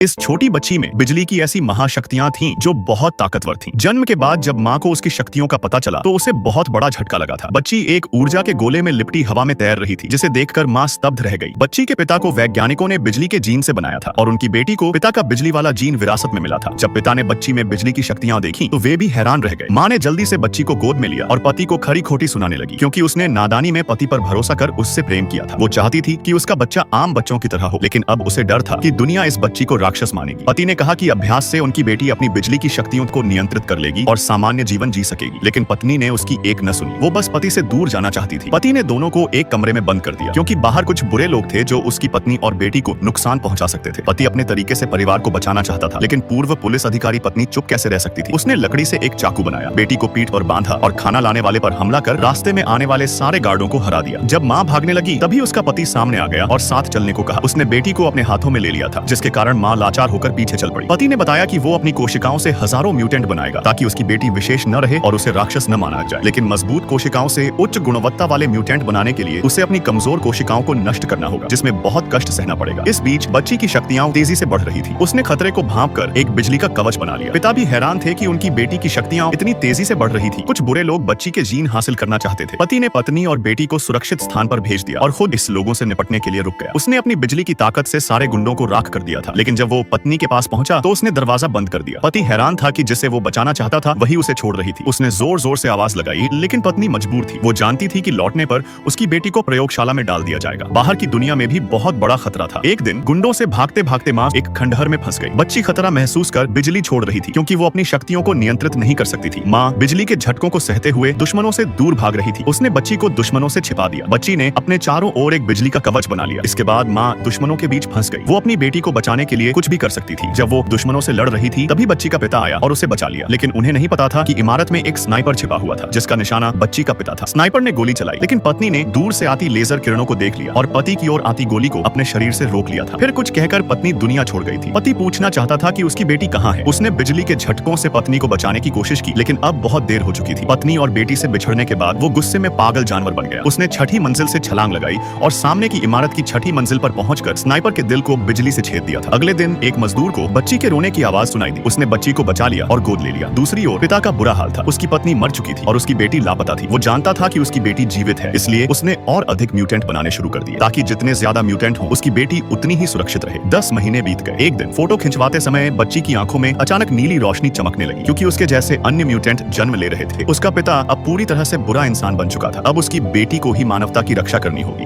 इस छोटी बच्ची में बिजली की ऐसी महाशक्तियां थीं जो बहुत ताकतवर थीं। जन्म के बाद जब माँ को उसकी शक्तियों का पता चला तो उसे बहुत बड़ा झटका लगा था। बच्ची एक ऊर्जा के गोले में लिपटी हवा में तैर रही थी, जिसे देखकर माँ स्तब्ध रह गई। बच्ची के पिता को वैज्ञानिकों ने बिजली के जीन से बनाया था और उनकी बेटी को पिता का बिजली वाला जीन विरासत में मिला था। जब पिता ने बच्ची में बिजली की शक्तियां देखी तो वे भी हैरान रह गए। माँ ने जल्दी से बच्ची को गोद में लिया और पति को खरी खोटी सुनाने लगी, क्योंकि उसने नादानी में पति पर भरोसा कर उससे प्रेम किया था। वो चाहती थी कि उसका बच्चा आम बच्चों की तरह हो, लेकिन अब उसे डर था कि दुनिया इस बच्ची को राक्षस मानेगी। पति ने कहा कि अभ्यास से उनकी बेटी अपनी बिजली की शक्तियों को नियंत्रित कर लेगी और सामान्य जीवन जी सकेगी, लेकिन पत्नी ने उसकी एक न सुनी। वो बस पति से दूर जाना चाहती थी। पति ने दोनों को एक कमरे में बंद कर दिया, क्योंकि बाहर कुछ बुरे लोग थे जो उसकी पत्नी और बेटी को नुकसान पहुंचा सकते थे। पति अपने तरीके से परिवार को बचाना चाहता था, लेकिन पूर्व पुलिस अधिकारी पत्नी चुप कैसे रह सकती थी। उसने लकड़ी से एक चाकू बनाया, बेटी को पीठ पर बांधा और खाना लाने वाले पर हमला कर रास्ते में आने वाले सारे गार्डों को हरा दिया। जब माँ भागने लगी तभी उसका पति सामने आ गया और साथ चलने को कहा। उसने बेटी को अपने हाथों में ले लिया था, जिसके कारण माँ लाचार होकर पीछे चल पड़ी। पति ने बताया कि वो अपनी कोशिकाओं से हजारों म्यूटेंट बनाएगा ताकि उसकी बेटी विशेष न रहे और उसे राक्षस न माना जाए, लेकिन मजबूत कोशिकाओं से उच्च गुणवत्ता वाले म्यूटेंट बनाने के लिए उसे अपनी कमजोर कोशिकाओं को नष्ट करना होगा, जिसमें बहुत कष्ट सहना पड़ेगा। इस बीच बच्ची की शक्तियां तेजी से बढ़ रही थी। उसने खतरे को भांपकर एक बिजली का कवच बना लिया। पिता भी हैरान थे कि उनकी बेटी की शक्तियां इतनी तेजी से बढ़ रही थी। कुछ बुरे लोग बच्ची के जीन हासिल करना चाहते थे। पति ने पत्नी और बेटी को सुरक्षित स्थान पर भेज दिया और खुद इस लोगों से निपटने के लिए रुक गया। उसने अपनी बिजली की ताकत से सारे गुंडों को राख कर दिया था, लेकिन जब वो पत्नी के पास पहुंचा तो उसने दरवाजा बंद कर दिया। पति हैरान था कि जिसे वो बचाना चाहता था वही उसे छोड़ रही थी। उसने जोर जोर से आवाज लगाई, लेकिन पत्नी मजबूर थी। वो जानती थी कि लौटने पर उसकी बेटी को प्रयोगशाला में डाल दिया जाएगा। बाहर की दुनिया में भी बहुत बड़ा खतरा था। एक दिन गुंडों से भागते भागते माँ एक खंडहर में फंस गई। बच्ची खतरा महसूस कर बिजली छोड़ रही थी, क्योंकि वो अपनी शक्तियों को नियंत्रित नहीं कर सकती थी। माँ बिजली के झटकों को सहते हुए दुश्मनों से दूर भाग रही थी। उसने बच्ची को दुश्मनों से छिपा दिया। बच्ची ने अपने चारों ओर एक बिजली का कवच बना लिया। इसके बाद माँ दुश्मनों के बीच फंस गई। वो अपनी बेटी को बचाने के लिए कुछ भी कर सकती थी। जब वो दुश्मनों से लड़ रही थी तभी बच्ची का पिता आया और उसे बचा लिया, लेकिन उन्हें नहीं पता था कि इमारत में एक स्नाइपर छिपा हुआ था, जिसका निशाना बच्ची का पिता था। स्नाइपर ने गोली चलाई, लेकिन पत्नी ने दूर से आती लेजर किरणों को देख लिया और पति की ओर आती गोली को अपने शरीर से रोक लिया था। फिर कुछ कहकर पत्नी दुनिया छोड़ गई थी। पति पूछना चाहता था कि उसकी बेटी कहाँ है। उसने बिजली के झटकों से पत्नी को बचाने की कोशिश की, लेकिन अब बहुत देर हो चुकी थी। पत्नी और बेटी से बिछड़ने के बाद वो गुस्से में पागल जानवर बन गया। उसने छठी मंजिल से छलांग लगाई और सामने की इमारत की छठी मंजिल पर पहुंचकर स्नाइपर के दिल को बिजली से छेद दिया था। अगले दिन एक मजदूर को बच्ची के रोने की आवाज सुनाई दी। उसने बच्ची को बचा लिया और गोद ले लिया। दूसरी ओर पिता का बुरा हाल था। उसकी पत्नी मर चुकी थी और उसकी बेटी लापता थी। वो जानता था कि उसकी बेटी जीवित है, इसलिए उसने और अधिक म्यूटेंट बनाने शुरू कर दिए, ताकि जितने ज्यादा म्यूटेंट हो उसकी बेटी उतनी ही सुरक्षित रहे। 10 महीने बीत गए। एक दिन फोटो खिंचवाते समय बच्ची की आंखों में अचानक नीली रोशनी चमकने लगी, क्योंकि उसके जैसे अन्य म्यूटेंट जन्म ले रहे थे। उसका पिता अब पूरी तरह से बुरा इंसान बन चुका था। अब उसकी बेटी को ही मानवता की रक्षा करनी होगी।